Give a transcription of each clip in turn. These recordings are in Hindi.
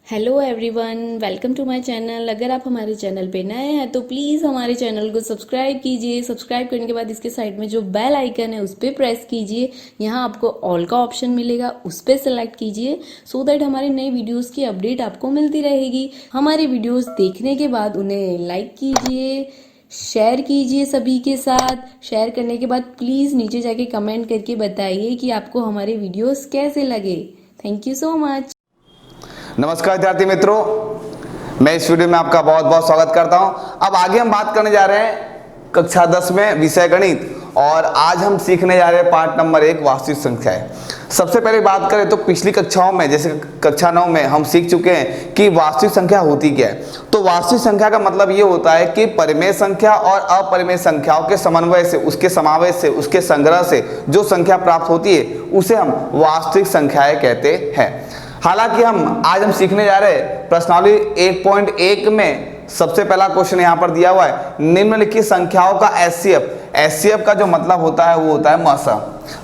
Hello everyone, welcome to my channel. अगर आप हमारे चैनल पे नए हैं तो प्लीज़ हमारे चैनल को सब्सक्राइब कीजिए। सब्सक्राइब करने के बाद इसके साइड में जो बेल आइकन है उस पर प्रेस कीजिए। यहाँ आपको ऑल का ऑप्शन मिलेगा, उस पर सेलेक्ट कीजिए सो दैट हमारे नए वीडियोस की अपडेट आपको मिलती रहेगी। हमारे वीडियोस देखने के बाद उन्हें लाइक कीजिए, शेयर कीजिए सभी के साथ। शेयर करने के बाद प्लीज़ नीचे जाके कमेंट करके बताइए कि आपको हमारे वीडियोस कैसे लगे। Thank you so much. नमस्कार विद्यार्थी मित्रों, मैं इस वीडियो में आपका बहुत बहुत स्वागत करता हूं। अब आगे हम बात करने जा रहे हैं कक्षा 10 में विषय गणित, और आज हम सीखने जा रहे हैं पार्ट नंबर 1 वास्तविक संख्याएं। सबसे पहले बात करें तो पिछली कक्षाओं में, जैसे कक्षा 9 में हम सीख चुके हैं कि वास्तविक संख्या होती क्या है। तो वास्तविक संख्या का मतलब ये होता है कि परिमेय संख्या और अपरिमेय संख्याओं के समन्वय से, उसके समावेश से, उसके संग्रह से जो संख्या प्राप्त होती है उसे हम वास्तविक संख्याएं कहते हैं। हालांकि आज हम सीखने जा रहे हैं प्रश्नावली 1.1 में सबसे पहला क्वेश्चन यहाँ पर दिया हुआ है, निम्नलिखित संख्याओं का एचसीएफ। एचसीएफ का जो मतलब होता है वो होता है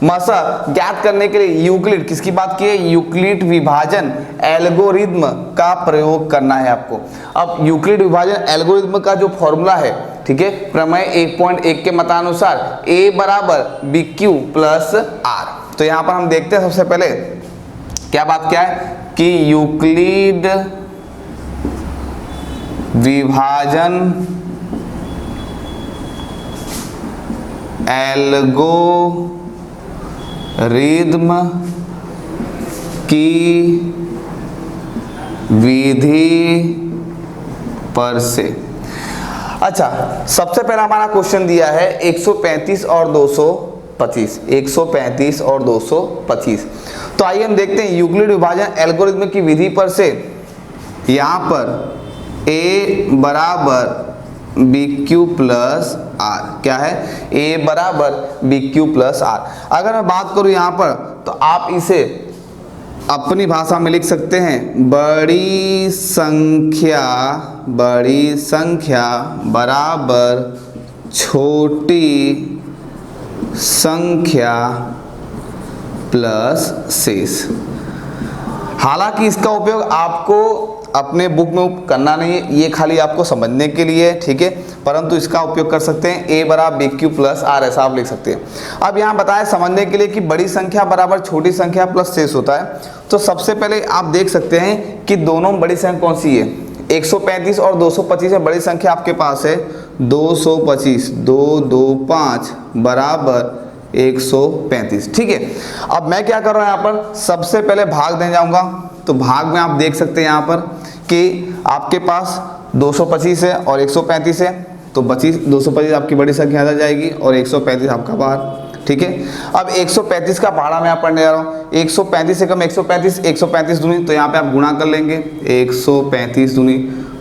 मसा ज्ञात करने के लिए यूक्लिड, किसकी बात की है, यूक्लिड विभाजन एल्गोरिथ्म का प्रयोग करना है आपको। अब यूक्लिड विभाजन एल्गोरिथ्म का जो फॉर्मूला है, ठीक है, प्रमेय 1.1 के मतानुसार A बराबर BQ प्लस R। तो यहाँ पर हम देखते हैं सबसे पहले क्या बात क्या है कि यूक्लिड विभाजन एल्गोरिथ्म की विधि पर से। अच्छा, सबसे पहला हमारा क्वेश्चन दिया है 135 और 225, 135 और 225। तो आइए हम देखते हैं यूक्लिड विभाजन एल्गोरिथ्म की विधि पर से। यहां पर A बराबर BQ प्लस R क्या है, A बराबर BQ प्लस R। अगर मैं बात करूं यहां पर तो आप इसे अपनी भाषा में लिख सकते हैं, बड़ी संख्या बराबर छोटी संख्या प्लस शेष। हालांकि इसका उपयोग आपको अपने बुक में करना नहीं है, ये खाली आपको समझने के लिए, ठीक है, परंतु इसका उपयोग कर सकते हैं A बराबर BQ प्लस R, ऐसा आप लिख सकते हैं। अब यहाँ बताया समझने के लिए कि बड़ी संख्या बराबर छोटी संख्या प्लस शेष होता है। तो सबसे पहले आप देख सकते हैं कि दोनों बड़ी संख्या कौन सी है, 135 और 225 है। बड़ी संख्या आपके पास है 225, 225 बराबर 135, ठीक है। अब मैं क्या कर रहा हूं यहाँ पर, सबसे पहले भाग देने जाऊंगा। तो भाग में आप देख सकते हैं यहाँ पर कि आपके पास 225 है और 135 है, तो 225 आपकी बड़ी संख्या आ जाएगी और 135 आपका बाहर, ठीक है। अब 135 का भाड़ा मैं यहाँ पढ़ने जा रहा हूँ, 135 से कम 135, 135 दूनी, तो यहाँ पे आप गुणा कर लेंगे, 135 दूनी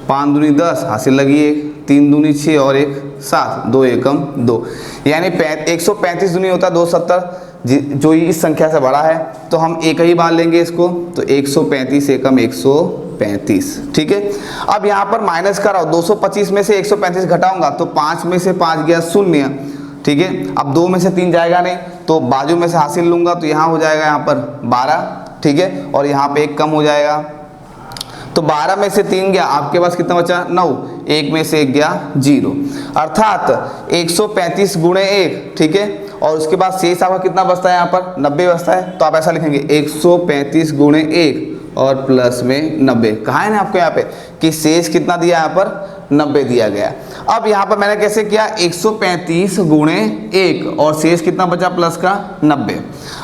5 दूनी 10, हासिल लगी 1, 3 दूनी 6 और 1 7, 2 एकम 2, यानी 135 दूनी होता है 270, जो इस संख्या से बड़ा है। तो हम एक ही बार लेंगे इसको, तो 135 एकम 135, ठीक है। अब यहाँ पर माइनस कर रहा हूँ, 225 में से 135 घटाऊंगा तो 5 में से 5 गया 0, ठीक है। अब 2 में से 3 जाएगा नहीं, तो बाजू में से हासिल लूंगा, तो यहाँ हो जाएगा यहाँ पर 12, ठीक है, और यहाँ पे 1 कम हो जाएगा। तो 12 में से 3 गया, आपके पास कितना बचा 9, 1 में से 1 गया 0, अर्थात 135 गुणे 1, ठीक है, और उसके बाद शेष आपका कितना बचता है यहाँ पर 90 बचता है। तो आप ऐसा लिखेंगे 135 गुणे 1 और प्लस में 90। कहा है ना आपको यहाँ पे कि शेष कितना दिया यहाँ पर 90 दिया गया। अब यहाँ पर मैंने कैसे किया, 135 गुणे 1 और शेष कितना बचा प्लस का 90।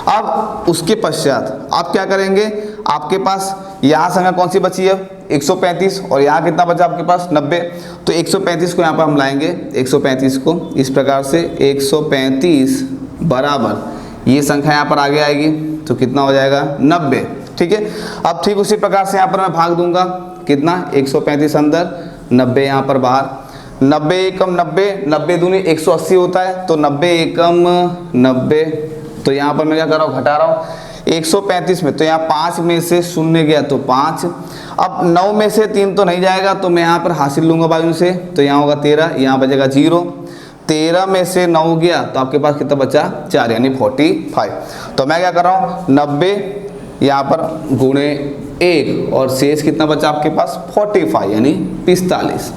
अब उसके पश्चात आप क्या करेंगे, आपके पास यहाँ संख्या कौन सी बची है 135 और यहाँ कितना बचा आपके पास 90। तो 135 को यहाँ पर हम लाएंगे, 135 को इस प्रकार से 135 बराबर ये संख्या यहाँ पर आगे आएगी, तो कितना हो जाएगा 90, ठीक है। अब ठीक उसी प्रकार से यहाँ पर मैं भाग दूंगा, कितना 135 अंदर 90 यहाँ पर बाहर, 90 एकम 90, 90 दूनी 180 होता है, तो 90 एकम 90। तो यहाँ पर मैं क्या कर रहा हूँ, घटा रहा हूँ 135 में, तो यहाँ 5 में से 0 गया तो 5। अब 9 में से 3 तो नहीं जाएगा, तो मैं यहाँ पर हासिल लूंगा बाजू से, तो यहाँ होगा 13, यहाँ बचेगा 0। 13 में से 9 गया तो आपके पास कितना बचा 4, यानी 45। तो मैं क्या कर रहा हूँ 90 यहाँ पर गुणे 1 और शेष कितना बचा आपके पास 45 यानी 45।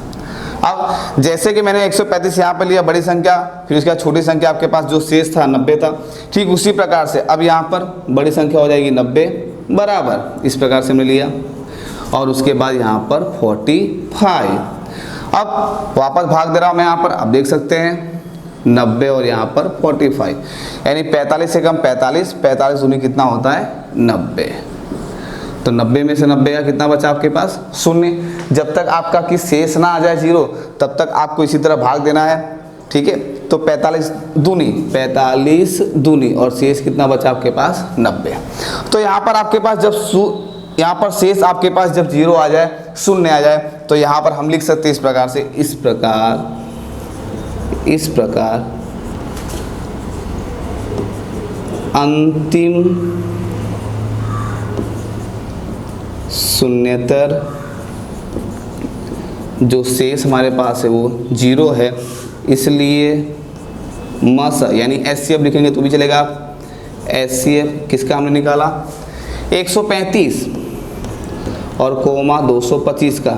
अब जैसे कि मैंने 135 यहाँ पर लिया बड़ी संख्या, फिर उसके बाद छोटी संख्या आपके पास जो शेष था 90 था, ठीक उसी प्रकार से अब यहाँ पर बड़ी संख्या हो जाएगी 90 बराबर, इस प्रकार से हमने लिया और उसके बाद यहाँ पर 45। अब वापस भाग दे रहा हूँ मैं यहाँ पर, अब देख सकते हैं 90 और यहाँ पर 45 यानी 45 से कम 45, 45 दूनी कितना होता है 90। तो 90 में से 90 का कितना बचा आपके पास 0। जब तक आपका कि शेष ना आ जाए 0 तब तक आपको इसी तरह भाग देना है, ठीक है। तो 45 दूनी और शेष कितना बचा आपके पास 90। तो यहाँ पर आपके पास जब यहाँ पर शेष आपके पास जब 0 आ जाए, 0 आ जाए, तो यहाँ पर हम लिख सकते हैं इस प्रकार से, इस प्रकार अंतिम शून्यतर जो शेष हमारे पास है वो 0 है, इसलिए मस यानी एचसीएफ लिखेंगे तो भी चलेगा। एचसीएफ किसका हमने निकाला 135 और कोमा 225 का।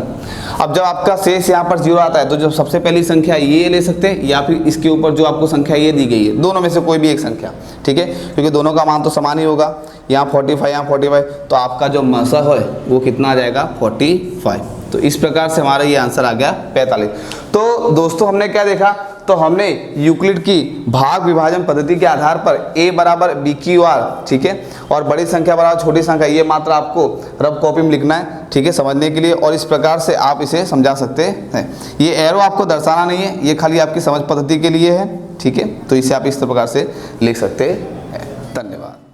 अब जब आपका शेष यहाँ पर 0 आता है तो जब सबसे पहली संख्या ये ले सकते हैं या फिर इसके ऊपर जो आपको संख्या ये दी गई है, दोनों में से कोई भी एक संख्या, ठीक है, क्योंकि दोनों का मान तो समान ही होगा। यहाँ 45 यहाँ 45, तो आपका जो मसा है वो कितना आ जाएगा 45। तो इस प्रकार से हमारा ये आंसर आ गया 45। तो दोस्तों हमने क्या देखा, तो हमने यूक्लिड की भाग विभाजन पद्धति के आधार पर a बराबर BQR, ठीक है, और बड़ी संख्या बराबर छोटी संख्या, ये मात्र आपको रफ कॉपी में लिखना है, ठीक है, समझने के लिए, और इस प्रकार से आप इसे समझा सकते हैं। ये एरो आपको दर्शाना नहीं है, ये खाली आपकी समझ पद्धति के लिए है, ठीक है। तो इसे आप इस प्रकार से लिख सकते हैं। धन्यवाद।